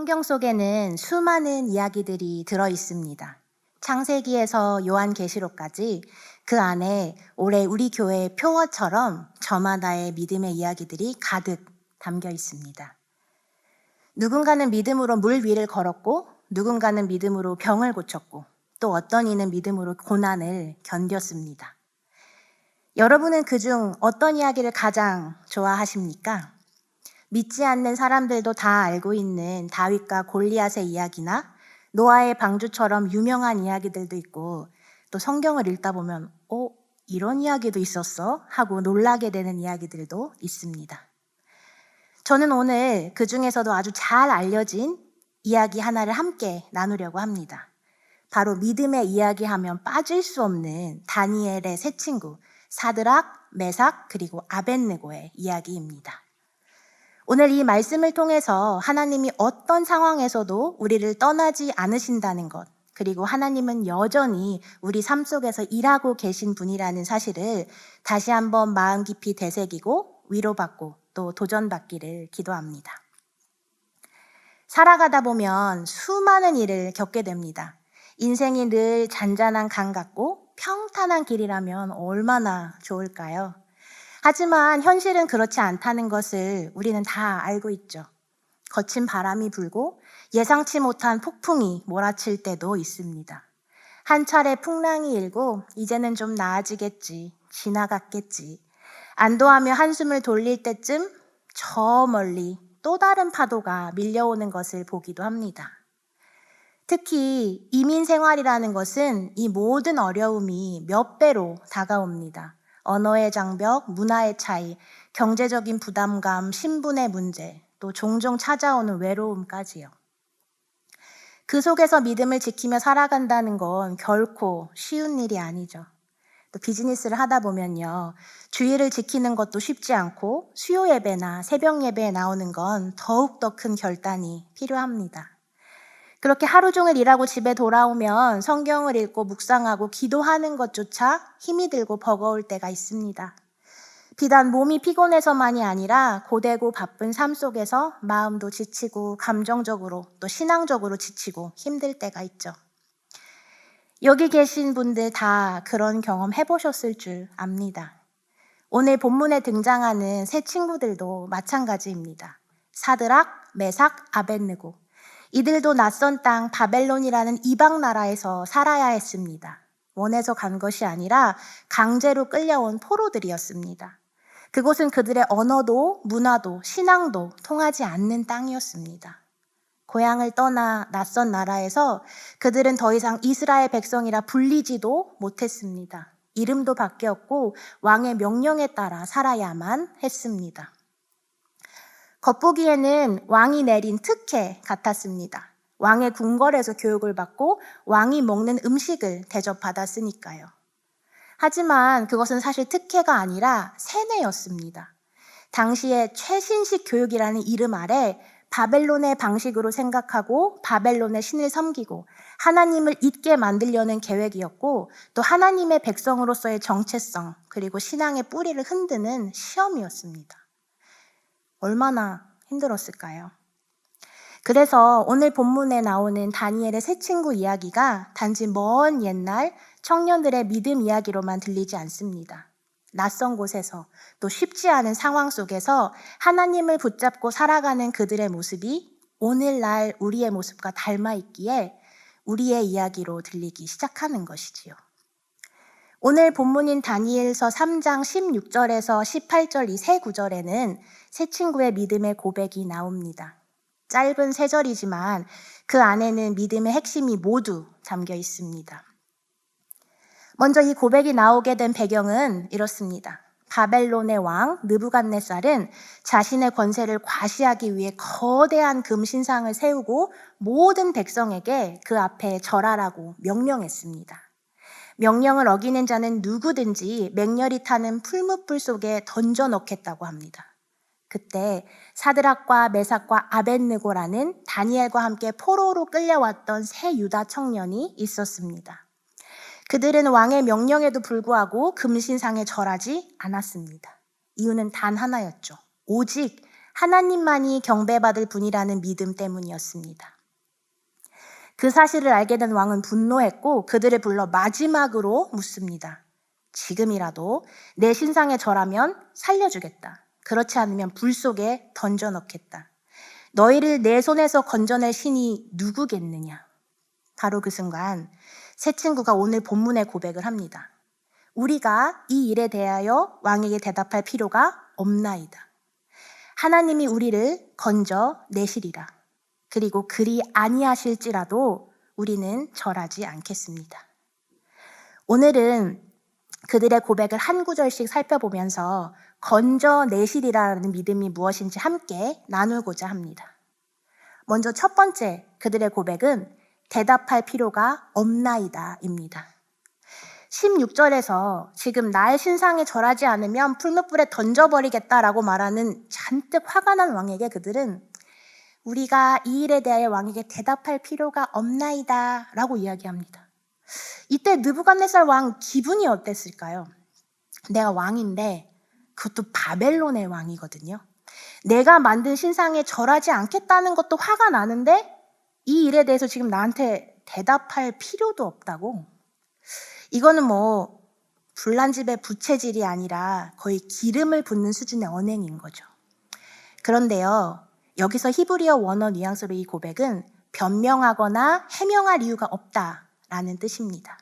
성경 속에는 수많은 이야기들이 들어 있습니다. 창세기에서 요한계시록까지 그 안에 올해 우리 교회의 표어처럼 저마다의 믿음의 이야기들이 가득 담겨 있습니다. 누군가는 믿음으로 물 위를 걸었고, 누군가는 믿음으로 병을 고쳤고, 또 어떤 이는 믿음으로 고난을 견뎠습니다. 여러분은 그중 어떤 이야기를 가장 좋아하십니까? 믿지 않는 사람들도 다 알고 있는 다윗과 골리앗의 이야기나 노아의 방주처럼 유명한 이야기들도 있고, 또 성경을 읽다 보면 이런 이야기도 있었어? 하고 놀라게 되는 이야기들도 있습니다. 저는 오늘 그 중에서도 아주 잘 알려진 이야기 하나를 함께 나누려고 합니다. 바로 믿음의 이야기하면 빠질 수 없는 다니엘의 세 친구 사드락, 메삭, 그리고 아벳느고의 이야기입니다. 오늘 이 말씀을 통해서 하나님이 어떤 상황에서도 우리를 떠나지 않으신다는 것, 그리고 하나님은 여전히 우리 삶 속에서 일하고 계신 분이라는 사실을 다시 한번 마음 깊이 되새기고 위로받고 또 도전받기를 기도합니다. 살아가다 보면 수많은 일을 겪게 됩니다. 인생이 늘 잔잔한 강 같고 평탄한 길이라면 얼마나 좋을까요? 하지만 현실은 그렇지 않다는 것을 우리는 다 알고 있죠. 거친 바람이 불고 예상치 못한 폭풍이 몰아칠 때도 있습니다. 한 차례 풍랑이 일고 이제는 좀 나아지겠지, 지나갔겠지. 안도하며 한숨을 돌릴 때쯤 저 멀리 또 다른 파도가 밀려오는 것을 보기도 합니다. 특히 이민 생활이라는 것은 이 모든 어려움이 몇 배로 다가옵니다. 언어의 장벽, 문화의 차이, 경제적인 부담감, 신분의 문제, 또 종종 찾아오는 외로움까지요. 그 속에서 믿음을 지키며 살아간다는 건 결코 쉬운 일이 아니죠. 또 비즈니스를 하다 보면요, 주의를 지키는 것도 쉽지 않고 수요 예배나 새벽 예배에 나오는 건 더욱더 큰 결단이 필요합니다. 그렇게 하루 종일 일하고 집에 돌아오면 성경을 읽고 묵상하고 기도하는 것조차 힘이 들고 버거울 때가 있습니다. 비단 몸이 피곤해서만이 아니라 고되고 바쁜 삶 속에서 마음도 지치고 감정적으로 또 신앙적으로 지치고 힘들 때가 있죠. 여기 계신 분들 다 그런 경험 해보셨을 줄 압니다. 오늘 본문에 등장하는 세 친구들도 마찬가지입니다. 사드락, 메삭, 아벳느고. 이들도 낯선 땅 바벨론이라는 이방 나라에서 살아야 했습니다. 원해서 간 것이 아니라 강제로 끌려온 포로들이었습니다. 그곳은 그들의 언어도 문화도 신앙도 통하지 않는 땅이었습니다. 고향을 떠나 낯선 나라에서 그들은 더 이상 이스라엘 백성이라 불리지도 못했습니다. 이름도 바뀌었고 왕의 명령에 따라 살아야만 했습니다. 겉보기에는 왕이 내린 특혜 같았습니다. 왕의 궁궐에서 교육을 받고 왕이 먹는 음식을 대접받았으니까요. 하지만 그것은 사실 특혜가 아니라 세뇌였습니다. 당시에 최신식 교육이라는 이름 아래 바벨론의 방식으로 생각하고 바벨론의 신을 섬기고 하나님을 잊게 만들려는 계획이었고, 또 하나님의 백성으로서의 정체성 그리고 신앙의 뿌리를 흔드는 시험이었습니다. 얼마나 힘들었을까요? 그래서 오늘 본문에 나오는 다니엘의 세 친구 이야기가 단지 먼 옛날 청년들의 믿음 이야기로만 들리지 않습니다. 낯선 곳에서 또 쉽지 않은 상황 속에서 하나님을 붙잡고 살아가는 그들의 모습이 오늘날 우리의 모습과 닮아 있기에 우리의 이야기로 들리기 시작하는 것이지요. 오늘 본문인 다니엘서 3장 16절에서 18절 이 세 구절에는 세 친구의 믿음의 고백이 나옵니다. 짧은 세 절이지만 그 안에는 믿음의 핵심이 모두 담겨 있습니다. 먼저 이 고백이 나오게 된 배경은 이렇습니다. 바벨론의 왕 느부갓네살은 자신의 권세를 과시하기 위해 거대한 금신상을 세우고 모든 백성에게 그 앞에 절하라고 명령했습니다. 명령을 어기는 자는 누구든지 맹렬히 타는 풀무불 속에 던져 넣겠다고 합니다. 그때 사드락과 메삭과 아벳느고라는 다니엘과 함께 포로로 끌려왔던 세 유다 청년이 있었습니다. 그들은 왕의 명령에도 불구하고 금신상에 절하지 않았습니다. 이유는 단 하나였죠. 오직 하나님만이 경배받을 분이라는 믿음 때문이었습니다. 그 사실을 알게 된 왕은 분노했고 그들을 불러 마지막으로 묻습니다. 지금이라도 내 신상에 절하면 살려주겠다. 그렇지 않으면 불 속에 던져넣겠다. 너희를 내 손에서 건져낼 신이 누구겠느냐. 바로 그 순간 세 친구가 오늘 본문의 고백을 합니다. 우리가 이 일에 대하여 왕에게 대답할 필요가 없나이다. 하나님이 우리를 건져내시리라. 그리고 그리 아니하실지라도 우리는 절하지 않겠습니다. 오늘은 그들의 고백을 한 구절씩 살펴보면서 건져내시리라는 믿음이 무엇인지 함께 나누고자 합니다. 먼저 첫 번째 그들의 고백은 대답할 필요가 없나이다입니다. 16절에서 지금 나의 신상에 절하지 않으면 풀무불에 던져버리겠다라고 말하는 잔뜩 화가 난 왕에게 그들은 우리가 이 일에 대하여 왕에게 대답할 필요가 없나이다 라고 이야기합니다. 이때 느부갓네살 왕 기분이 어땠을까요? 내가 왕인데 그것도 바벨론의 왕이거든요. 내가 만든 신상에 절하지 않겠다는 것도 화가 나는데 이 일에 대해서 지금 나한테 대답할 필요도 없다고? 이거는 불난 집의 부채질이 아니라 거의 기름을 붓는 수준의 언행인 거죠. 그런데요, 여기서 히브리어 원어 뉘앙스로 이 고백은 변명하거나 해명할 이유가 없다라는 뜻입니다.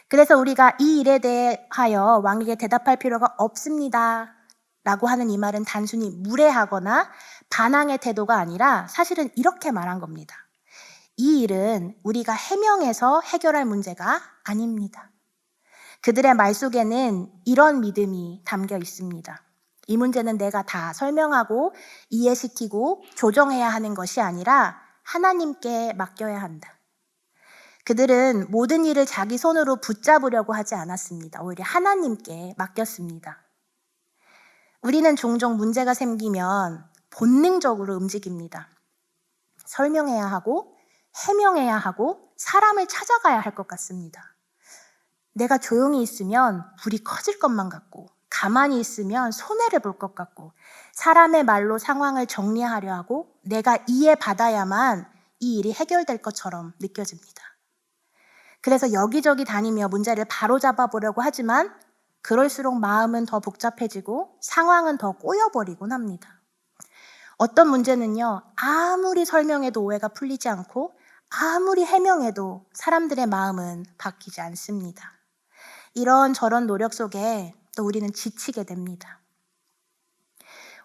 그래서 우리가 이 일에 대하여 왕에게 대답할 필요가 없습니다 라고 하는 이 말은 단순히 무례하거나 반항의 태도가 아니라 사실은 이렇게 말한 겁니다. 이 일은 우리가 해명해서 해결할 문제가 아닙니다. 그들의 말 속에는 이런 믿음이 담겨 있습니다. 이 문제는 내가 다 설명하고 이해시키고 조정해야 하는 것이 아니라 하나님께 맡겨야 한다. 그들은 모든 일을 자기 손으로 붙잡으려고 하지 않았습니다. 오히려 하나님께 맡겼습니다. 우리는 종종 문제가 생기면 본능적으로 움직입니다. 설명해야 하고 해명해야 하고 사람을 찾아가야 할 것 같습니다. 내가 조용히 있으면 불이 커질 것만 같고 가만히 있으면 손해를 볼 것 같고 사람의 말로 상황을 정리하려 하고 내가 이해받아야만 이 일이 해결될 것처럼 느껴집니다. 그래서 여기저기 다니며 문제를 바로잡아 보려고 하지만 그럴수록 마음은 더 복잡해지고 상황은 더 꼬여버리곤 합니다. 어떤 문제는요, 아무리 설명해도 오해가 풀리지 않고 아무리 해명해도 사람들의 마음은 바뀌지 않습니다. 이런저런 노력 속에 또 우리는 지치게 됩니다.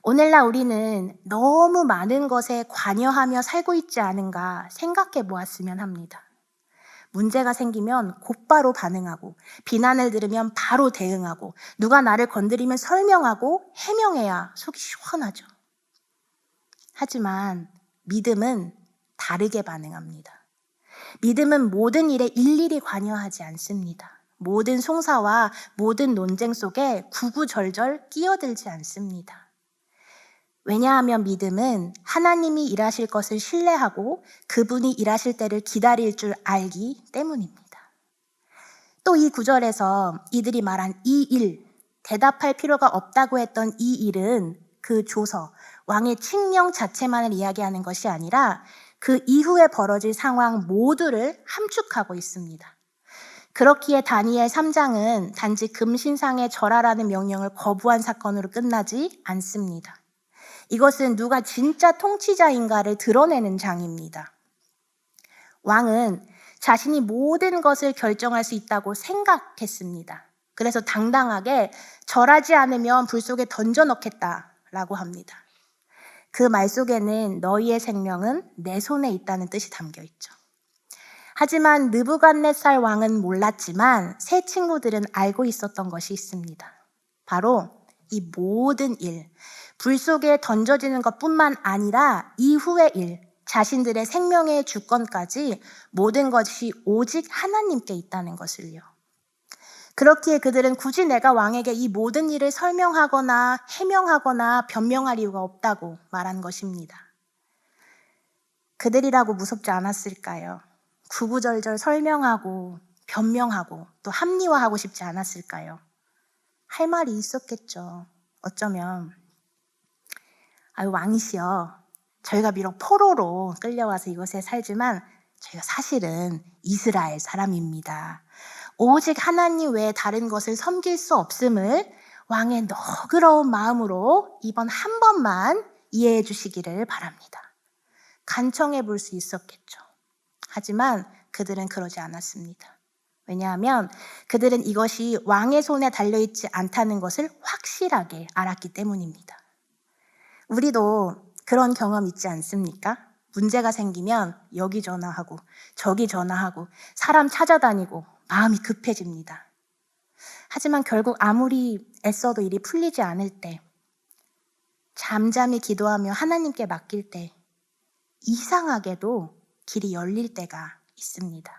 오늘날 우리는 너무 많은 것에 관여하며 살고 있지 않은가 생각해 보았으면 합니다. 문제가 생기면 곧바로 반응하고 비난을 들으면 바로 대응하고 누가 나를 건드리면 설명하고 해명해야 속이 시원하죠. 하지만 믿음은 다르게 반응합니다. 믿음은 모든 일에 일일이 관여하지 않습니다. 모든 송사와 모든 논쟁 속에 구구절절 끼어들지 않습니다. 왜냐하면 믿음은 하나님이 일하실 것을 신뢰하고 그분이 일하실 때를 기다릴 줄 알기 때문입니다. 또 이 구절에서 이들이 말한 이 일, 대답할 필요가 없다고 했던 이 일은 그 조서, 왕의 칙령 자체만을 이야기하는 것이 아니라 그 이후에 벌어질 상황 모두를 함축하고 있습니다. 그렇기에 다니엘 3장은 단지 금신상에 절하라는 명령을 거부한 사건으로 끝나지 않습니다. 이것은 누가 진짜 통치자인가를 드러내는 장입니다. 왕은 자신이 모든 것을 결정할 수 있다고 생각했습니다. 그래서 당당하게 절하지 않으면 불 속에 던져넣겠다라고 합니다. 그 말 속에는 너희의 생명은 내 손에 있다는 뜻이 담겨 있죠. 하지만 느부갓네살 왕은 몰랐지만 세 친구들은 알고 있었던 것이 있습니다. 바로 이 모든 일, 불 속에 던져지는 것뿐만 아니라 이후의 일, 자신들의 생명의 주권까지 모든 것이 오직 하나님께 있다는 것을요. 그렇기에 그들은 굳이 내가 왕에게 이 모든 일을 설명하거나 해명하거나 변명할 이유가 없다고 말한 것입니다. 그들이라고 무섭지 않았을까요? 구구절절 설명하고 변명하고 또 합리화하고 싶지 않았을까요? 할 말이 있었겠죠. 어쩌면 아유, 왕이시여, 저희가 비록 포로로 끌려와서 이곳에 살지만 저희가 사실은 이스라엘 사람입니다. 오직 하나님 외에 다른 것을 섬길 수 없음을 왕의 너그러운 마음으로 이번 한 번만 이해해 주시기를 바랍니다. 간청해 볼 수 있었겠죠. 하지만 그들은 그러지 않았습니다. 왜냐하면 그들은 이것이 왕의 손에 달려있지 않다는 것을 확실하게 알았기 때문입니다. 우리도 그런 경험 있지 않습니까? 문제가 생기면 여기 전화하고 저기 전화하고 사람 찾아다니고 마음이 급해집니다. 하지만 결국 아무리 애써도 일이 풀리지 않을 때, 잠잠히 기도하며 하나님께 맡길 때 이상하게도 길이 열릴 때가 있습니다.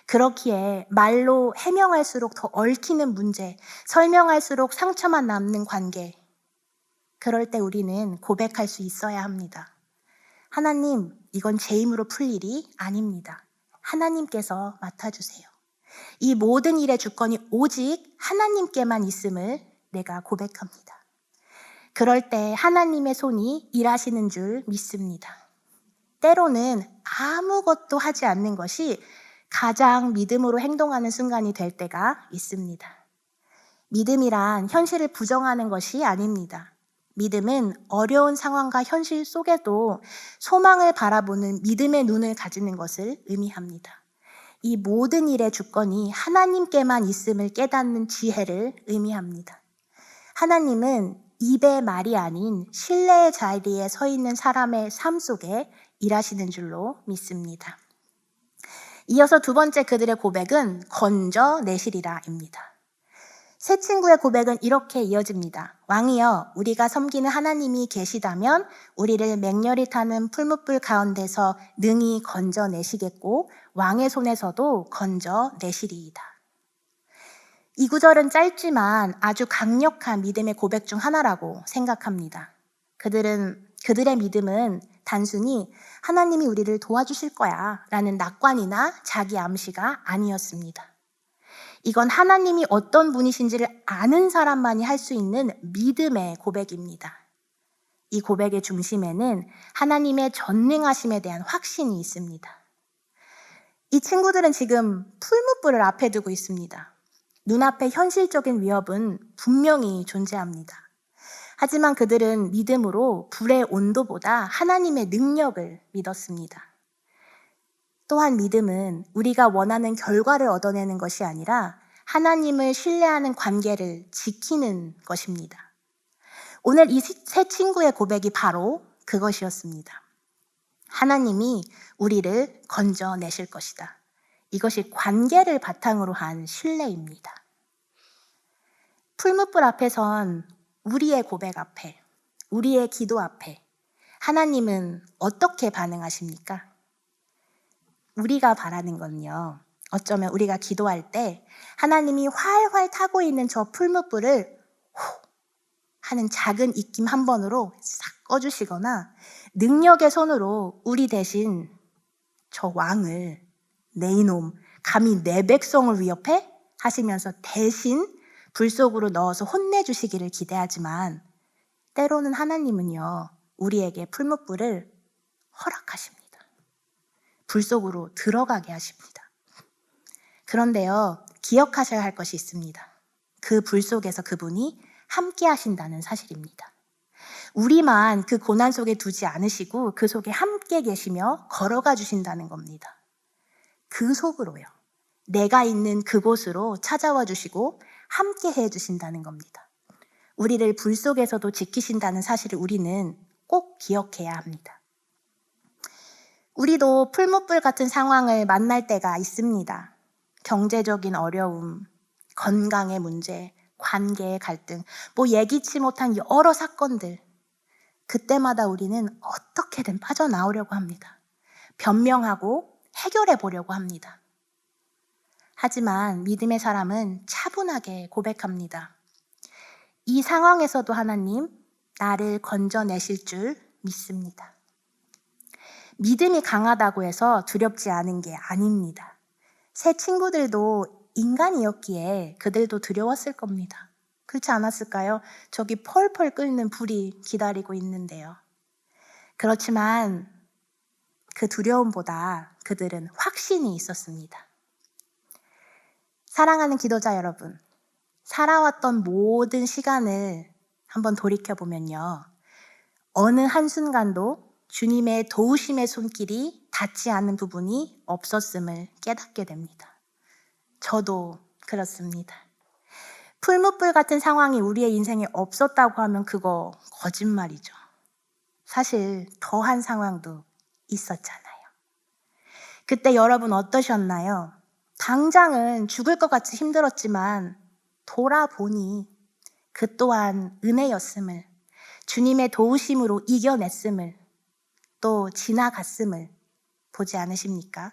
그렇기에 말로 해명할수록 더 얽히는 문제, 설명할수록 상처만 남는 관계, 그럴 때 우리는 고백할 수 있어야 합니다. 하나님, 이건 제 힘으로 풀 일이 아닙니다. 하나님께서 맡아주세요. 이 모든 일의 주권이 오직 하나님께만 있음을 내가 고백합니다. 그럴 때 하나님의 손이 일하시는 줄 믿습니다. 때로는 아무것도 하지 않는 것이 가장 믿음으로 행동하는 순간이 될 때가 있습니다. 믿음이란 현실을 부정하는 것이 아닙니다. 믿음은 어려운 상황과 현실 속에도 소망을 바라보는 믿음의 눈을 가지는 것을 의미합니다. 이 모든 일의 주권이 하나님께만 있음을 깨닫는 지혜를 의미합니다. 하나님은 입의 말이 아닌 신뢰의 자리에 서 있는 사람의 삶 속에 일하시는 줄로 믿습니다. 이어서 두 번째 그들의 고백은 건져내시리라입니다. 세 친구의 고백은 이렇게 이어집니다. 왕이여, 우리가 섬기는 하나님이 계시다면 우리를 맹렬히 타는 풀무불 가운데서 능히 건져내시겠고 왕의 손에서도 건져내시리이다. 이 구절은 짧지만 아주 강력한 믿음의 고백 중 하나라고 생각합니다. 그들의 믿음은 단순히 하나님이 우리를 도와주실 거야 라는 낙관이나 자기 암시가 아니었습니다. 이건 하나님이 어떤 분이신지를 아는 사람만이 할 수 있는 믿음의 고백입니다. 이 고백의 중심에는 하나님의 전능하심에 대한 확신이 있습니다. 이 친구들은 지금 풀무불을 앞에 두고 있습니다. 눈앞에 현실적인 위협은 분명히 존재합니다. 하지만 그들은 믿음으로 불의 온도보다 하나님의 능력을 믿었습니다. 또한 믿음은 우리가 원하는 결과를 얻어내는 것이 아니라 하나님을 신뢰하는 관계를 지키는 것입니다. 오늘 이 세 친구의 고백이 바로 그것이었습니다. 하나님이 우리를 건져내실 것이다. 이것이 관계를 바탕으로 한 신뢰입니다. 풀무불 앞에 선 우리의 고백 앞에, 우리의 기도 앞에 하나님은 어떻게 반응하십니까? 우리가 바라는 건요, 어쩌면 우리가 기도할 때 하나님이 활활 타고 있는 저 풀무불을 후 하는 작은 입김 한 번으로 싹 꺼주시거나 능력의 손으로 우리 대신 저 왕을, 내 이놈, 감히 내 백성을 위협해? 하시면서 대신 불 속으로 넣어서 혼내주시기를 기대하지만 때로는 하나님은요, 우리에게 풀무불을 허락하십니다. 불 속으로 들어가게 하십니다. 그런데요, 기억하셔야 할 것이 있습니다. 그 불 속에서 그분이 함께 하신다는 사실입니다. 우리만 그 고난 속에 두지 않으시고 그 속에 함께 계시며 걸어가 주신다는 겁니다. 그 속으로요. 내가 있는 그곳으로 찾아와 주시고 함께 해 주신다는 겁니다. 우리를 불 속에서도 지키신다는 사실을 우리는 꼭 기억해야 합니다. 우리도 풀무불 같은 상황을 만날 때가 있습니다. 경제적인 어려움, 건강의 문제, 관계의 갈등, 예기치 못한 여러 사건들. 그때마다 우리는 어떻게든 빠져나오려고 합니다. 변명하고 해결해 보려고 합니다. 하지만 믿음의 사람은 차분하게 고백합니다. 이 상황에서도 하나님, 나를 건져내실 줄 믿습니다. 믿음이 강하다고 해서 두렵지 않은 게 아닙니다. 새 친구들도 인간이었기에 그들도 두려웠을 겁니다. 그렇지 않았을까요? 저기 펄펄 끓는 불이 기다리고 있는데요. 그렇지만 그 두려움보다 그들은 확신이 있었습니다. 사랑하는 기도자 여러분, 살아왔던 모든 시간을 한번 돌이켜보면요. 어느 한순간도 주님의 도우심의 손길이 닿지 않는 부분이 없었음을 깨닫게 됩니다. 저도 그렇습니다. 풀무불 같은 상황이 우리의 인생에 없었다고 하면 그거 거짓말이죠. 사실 더한 상황도 있었잖아요. 그때 여러분 어떠셨나요? 당장은 죽을 것 같이 힘들었지만 돌아보니 그 또한 은혜였음을, 주님의 도우심으로 이겨냈음을, 또 지나갔음을 보지 않으십니까?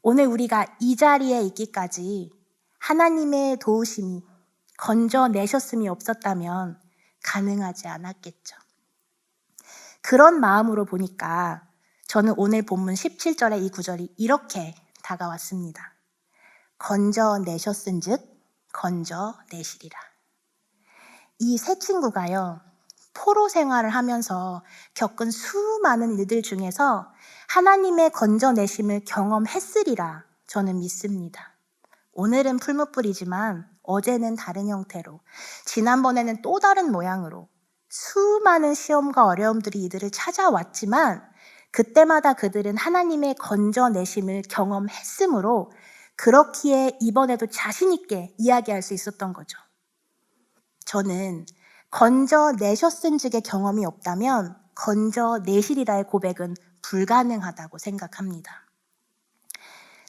오늘 우리가 이 자리에 있기까지 하나님의 도우심이 건져내셨음이 없었다면 가능하지 않았겠죠. 그런 마음으로 보니까 저는 오늘 본문 17절의 이 구절이 이렇게 다가왔습니다. 건져내셨은즉 건져내시리라. 이 세 친구가요, 포로 생활을 하면서 겪은 수많은 일들 중에서 하나님의 건져내심을 경험했으리라 저는 믿습니다. 오늘은 풀무불이지만 어제는 다른 형태로, 지난번에는 또 다른 모양으로 수많은 시험과 어려움들이 이들을 찾아왔지만 그때마다 그들은 하나님의 건져내심을 경험했으므로 그렇기에 이번에도 자신 있게 이야기할 수 있었던 거죠. 저는 건져내셨은즉의 경험이 없다면 건져내시리라의 고백은 불가능하다고 생각합니다.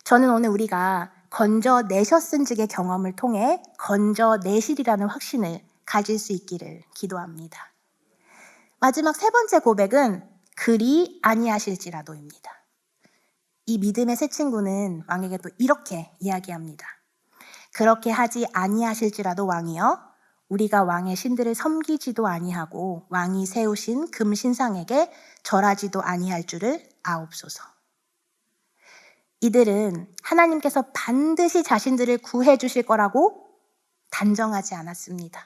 저는 오늘 우리가 건져내셨은즉의 경험을 통해 건져내시리라는 확신을 가질 수 있기를 기도합니다. 마지막 세 번째 고백은 그리 아니하실지라도입니다. 이 믿음의 세 친구는 왕에게 또 이렇게 이야기합니다. 그렇게 하지 아니하실지라도 왕이여, 우리가 왕의 신들을 섬기지도 아니하고 왕이 세우신 금신상에게 절하지도 아니할 줄을 아옵소서. 이들은 하나님께서 반드시 자신들을 구해 주실 거라고 단정하지 않았습니다.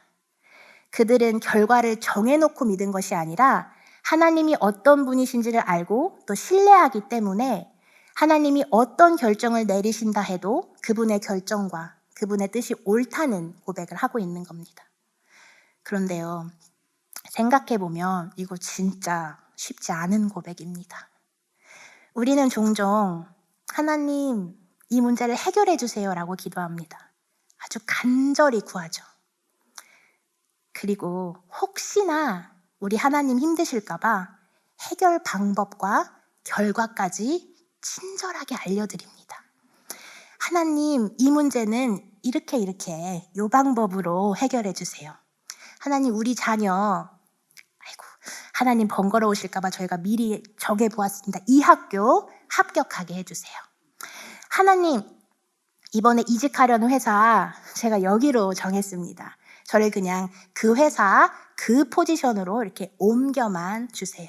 그들은 결과를 정해놓고 믿은 것이 아니라 하나님이 어떤 분이신지를 알고 또 신뢰하기 때문에 하나님이 어떤 결정을 내리신다 해도 그분의 결정과 그분의 뜻이 옳다는 고백을 하고 있는 겁니다. 그런데요, 생각해보면 이거 진짜 쉽지 않은 고백입니다. 우리는 종종 하나님, 이 문제를 해결해 주세요 라고 기도합니다. 아주 간절히 구하죠. 그리고 혹시나 우리 하나님 힘드실까봐 해결 방법과 결과까지 친절하게 알려드립니다. 하나님, 이 문제는 이렇게 요 방법으로 해결해 주세요. 하나님, 우리 자녀, 하나님 번거로우실까봐 저희가 미리 정해보았습니다. 이 학교 합격하게 해주세요. 하나님, 이번에 이직하려는 회사 제가 여기로 정했습니다. 저를 그냥 그 회사 그 포지션으로 이렇게 옮겨만 주세요.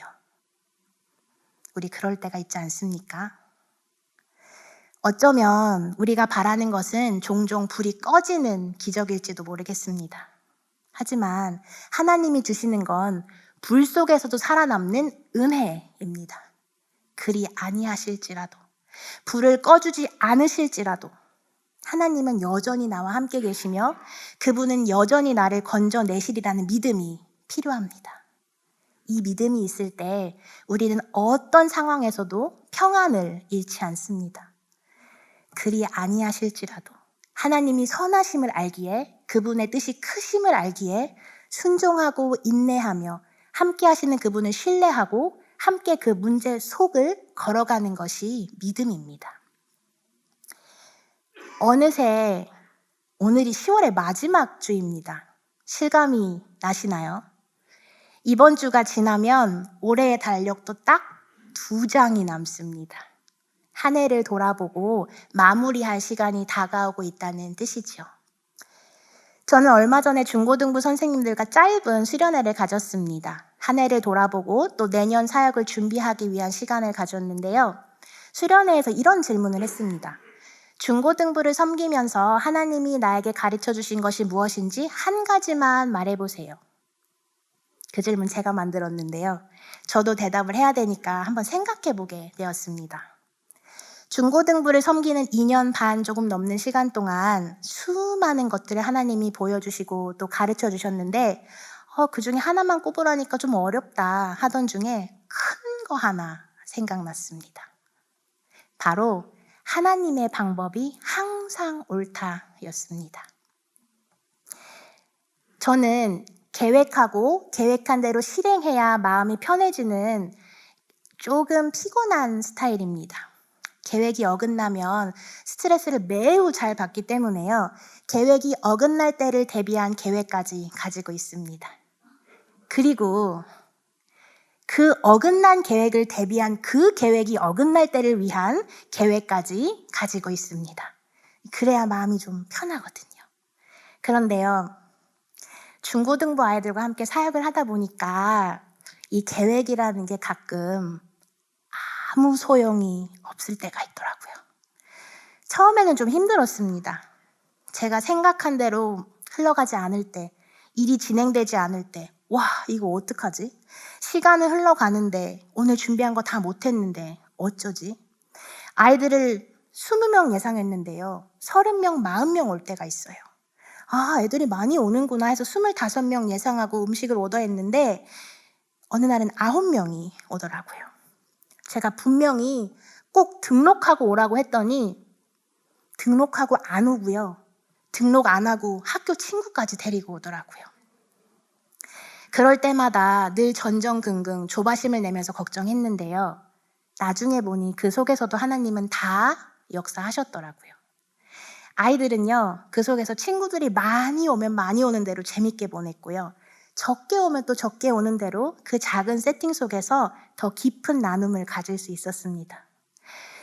우리 그럴 때가 있지 않습니까? 어쩌면 우리가 바라는 것은 종종 불이 꺼지는 기적일지도 모르겠습니다. 하지만 하나님이 주시는 건 불 속에서도 살아남는 은혜입니다. 그리 아니하실지라도, 불을 꺼주지 않으실지라도 하나님은 여전히 나와 함께 계시며 그분은 여전히 나를 건져내시리라는 믿음이 필요합니다. 이 믿음이 있을 때 우리는 어떤 상황에서도 평안을 잃지 않습니다. 그리 아니하실지라도 하나님이 선하심을 알기에, 그분의 뜻이 크심을 알기에 순종하고 인내하며 함께 하시는 그분을 신뢰하고 함께 그 문제 속을 걸어가는 것이 믿음입니다. 어느새 오늘이 10월의 마지막 주입니다. 실감이 나시나요? 이번 주가 지나면 올해의 달력도 딱 2장이 남습니다. 한 해를 돌아보고 마무리할 시간이 다가오고 있다는 뜻이죠. 저는 얼마 전에 중고등부 선생님들과 짧은 수련회를 가졌습니다. 한 해를 돌아보고 또 내년 사역을 준비하기 위한 시간을 가졌는데요. 수련회에서 이런 질문을 했습니다. 중고등부를 섬기면서 하나님이 나에게 가르쳐 주신 것이 무엇인지 한 가지만 말해보세요. 그 질문 제가 만들었는데요. 저도 대답을 해야 되니까 한번 생각해보게 되었습니다. 중고등부를 섬기는 2년 반 조금 넘는 시간 동안 수많은 것들을 하나님이 보여주시고 또 가르쳐 주셨는데 그 중에 하나만 꼽으라니까 좀 어렵다 하던 중에 큰 거 하나 생각났습니다. 바로 하나님의 방법이 항상 옳다였습니다. 저는 계획하고 계획한 대로 실행해야 마음이 편해지는 조금 피곤한 스타일입니다. 계획이 어긋나면 스트레스를 매우 잘 받기 때문에요. 계획이 어긋날 때를 대비한 계획까지 가지고 있습니다. 그리고 그 어긋난 계획을 대비한 그 계획이 어긋날 때를 위한 계획까지 가지고 있습니다. 그래야 마음이 좀 편하거든요. 그런데요, 중고등부 아이들과 함께 사역을 하다 보니까 이 계획이라는 게 가끔 아무 소용이 없을 때가 있더라고요. 처음에는 좀 힘들었습니다. 제가 생각한 대로 흘러가지 않을 때, 일이 진행되지 않을 때, 와, 이거 어떡하지? 시간은 흘러가는데 오늘 준비한 거 다 못했는데 어쩌지? 아이들을 20명 예상했는데요. 30명, 40명 올 때가 있어요. 애들이 많이 오는구나 해서 25명 예상하고 음식을 오더했는데 어느 날은 9명이 오더라고요. 제가 분명히 꼭 등록하고 오라고 했더니 등록하고 안 오고요. 등록 안 하고 학교 친구까지 데리고 오더라고요. 그럴 때마다 늘 전전긍긍 조바심을 내면서 걱정했는데요. 나중에 보니 그 속에서도 하나님은 다 역사하셨더라고요. 아이들은요, 그 속에서 친구들이 많이 오면 많이 오는 대로 재밌게 보냈고요. 적게 오면 또 적게 오는 대로 그 작은 세팅 속에서 더 깊은 나눔을 가질 수 있었습니다.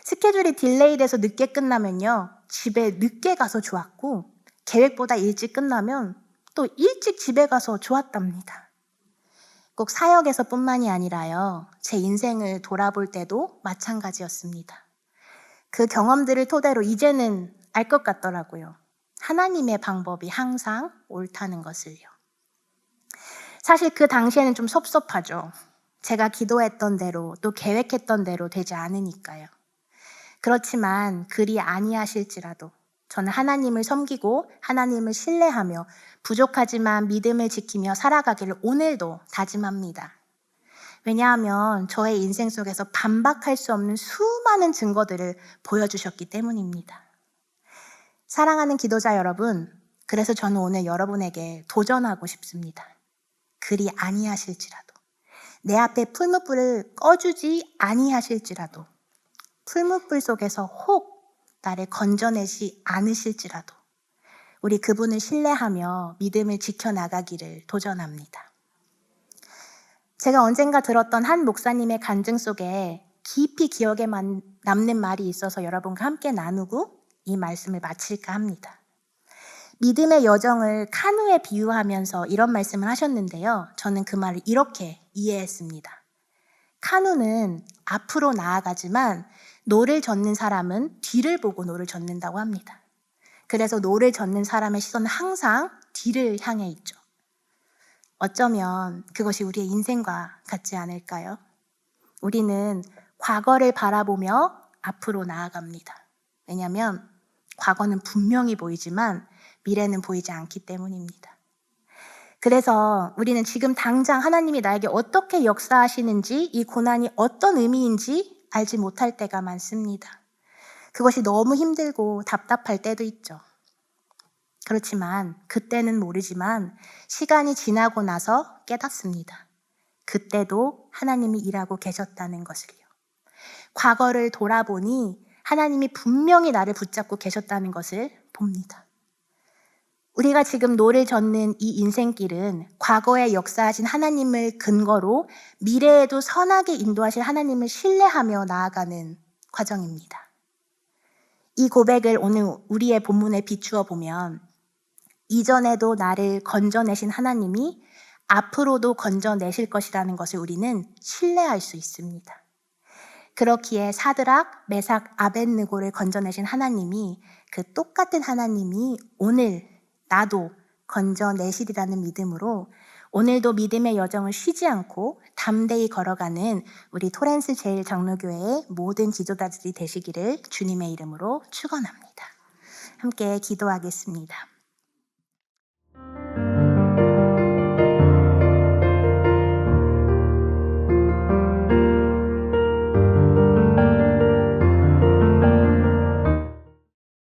스케줄이 딜레이돼서 늦게 끝나면요, 집에 늦게 가서 좋았고 계획보다 일찍 끝나면 또 일찍 집에 가서 좋았답니다. 꼭 사역에서뿐만이 아니라요, 제 인생을 돌아볼 때도 마찬가지였습니다. 그 경험들을 토대로 이제는 알 것 같더라고요. 하나님의 방법이 항상 옳다는 것을요. 사실 그 당시에는 좀 섭섭하죠. 제가 기도했던 대로 또 계획했던 대로 되지 않으니까요. 그렇지만 그리 아니하실지라도 저는 하나님을 섬기고 하나님을 신뢰하며 부족하지만 믿음을 지키며 살아가기를 오늘도 다짐합니다. 왜냐하면 저의 인생 속에서 반박할 수 없는 수많은 증거들을 보여주셨기 때문입니다. 사랑하는 기도자 여러분, 그래서 저는 오늘 여러분에게 도전하고 싶습니다. 그리 아니하실지라도, 내 앞에 풀무불을 꺼주지 아니하실지라도, 풀무불 속에서 혹 나를 건져내지 않으실지라도 우리 그분을 신뢰하며 믿음을 지켜나가기를 도전합니다. 제가 언젠가 들었던 한 목사님의 간증 속에 깊이 기억에 남는 말이 있어서 여러분과 함께 나누고 이 말씀을 마칠까 합니다. 믿음의 여정을 카누에 비유하면서 이런 말씀을 하셨는데요. 저는 그 말을 이렇게 이해했습니다. 카누는 앞으로 나아가지만 노를 젓는 사람은 뒤를 보고 노를 젓는다고 합니다. 그래서 노를 젓는 사람의 시선은 항상 뒤를 향해 있죠. 어쩌면 그것이 우리의 인생과 같지 않을까요? 우리는 과거를 바라보며 앞으로 나아갑니다. 왜냐하면 과거는 분명히 보이지만 미래는 보이지 않기 때문입니다. 그래서 우리는 지금 당장 하나님이 나에게 어떻게 역사하시는지, 이 고난이 어떤 의미인지 알지 못할 때가 많습니다. 그것이 너무 힘들고 답답할 때도 있죠. 그렇지만 그때는 모르지만 시간이 지나고 나서 깨닫습니다. 그때도 하나님이 일하고 계셨다는 것을요. 과거를 돌아보니 하나님이 분명히 나를 붙잡고 계셨다는 것을 봅니다. 우리가 지금 노를 젓는 이 인생길은 과거에 역사하신 하나님을 근거로 미래에도 선하게 인도하실 하나님을 신뢰하며 나아가는 과정입니다. 이 고백을 오늘 우리의 본문에 비추어 보면 이전에도 나를 건져내신 하나님이 앞으로도 건져내실 것이라는 것을 우리는 신뢰할 수 있습니다. 그렇기에 사드락, 메삭, 아벳느고를 건져내신 하나님이 그 똑같은 하나님이 오늘 나도 건져내시리라는 믿음으로 오늘도 믿음의 여정을 쉬지 않고 담대히 걸어가는 우리 토렌스 제일장로교회의 모든 지도자들이 되시기를 주님의 이름으로 축원합니다. 함께 기도하겠습니다.